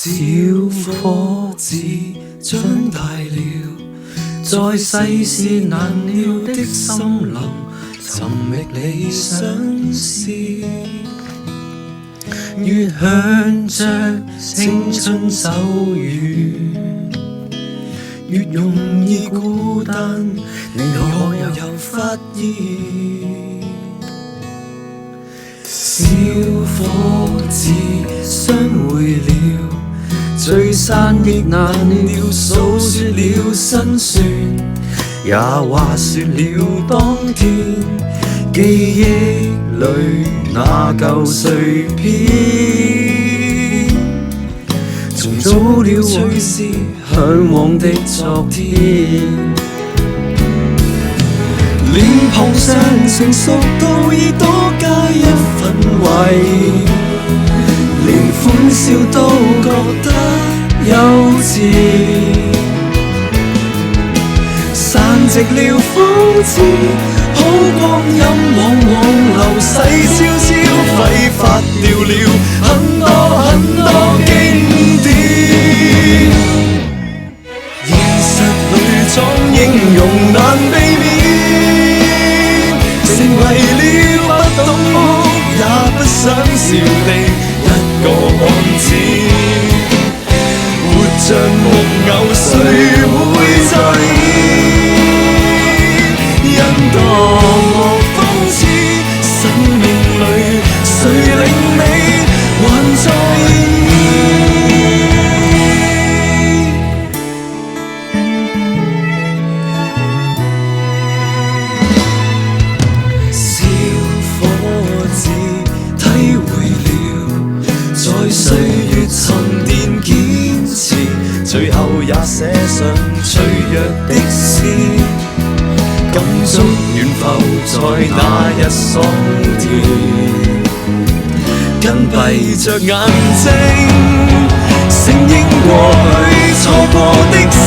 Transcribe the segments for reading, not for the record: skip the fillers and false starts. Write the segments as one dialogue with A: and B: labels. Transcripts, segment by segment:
A: 小伙子長大了，在世事難料的森林，尋覓理想時，越向着青春走遠，越容易孤單。你可有發現？小伙子相會了，聚散亦難料，訴說了辛酸，也話說了當天記憶裏那舊碎片，重組了隨時向往的昨天。臉龐上成熟到已多加一份懷疑，連歡笑都覺得幼稚，散席了方知好光陰往往流逝悄悄，揮發掉了很多經典。現實裏裝英雄難避免，成為了不懂哭也不想笑的一個漢子，活像木偶誰會在意？因多麼諷刺，生命裏誰令你還在意？小伙子體會了，在歲月沉澱堅持，最後也寫上脆弱的詩，感觸遠浮在那日桑田，緊閉着眼睛，承認過去錯過的事，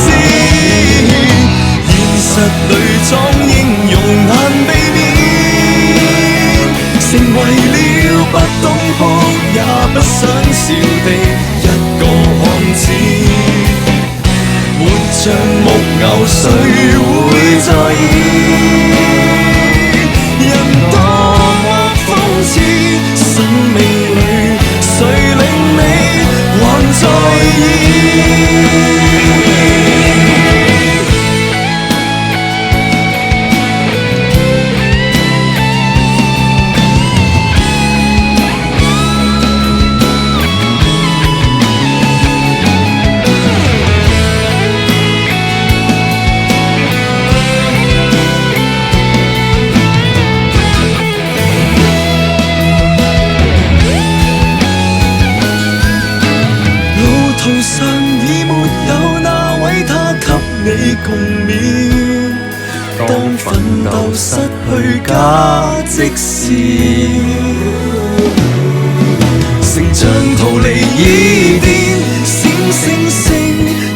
A: 現實裏裝英雄難避免，成為了不懂哭也不想笑的一個漢子，活像木偶誰會在意？人多麼諷刺，生命裏誰令你還在意？途上已沒有那位他給你共勉，當奮鬥失去價值時，成長逃離伊甸，閃星星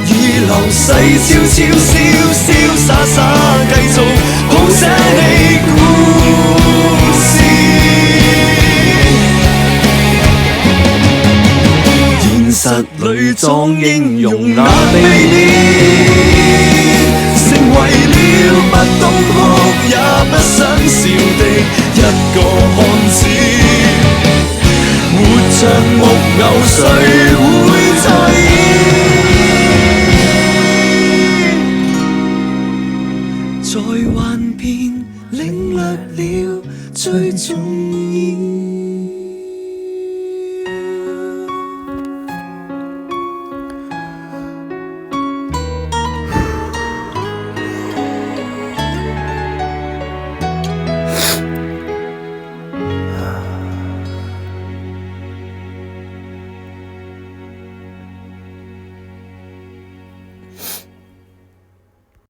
A: 已流逝，悄悄瀟瀟灑灑繼續譜寫你故事。現實裏裝英雄難避免，成為了不懂哭也不想笑的一個漢子，活像木偶誰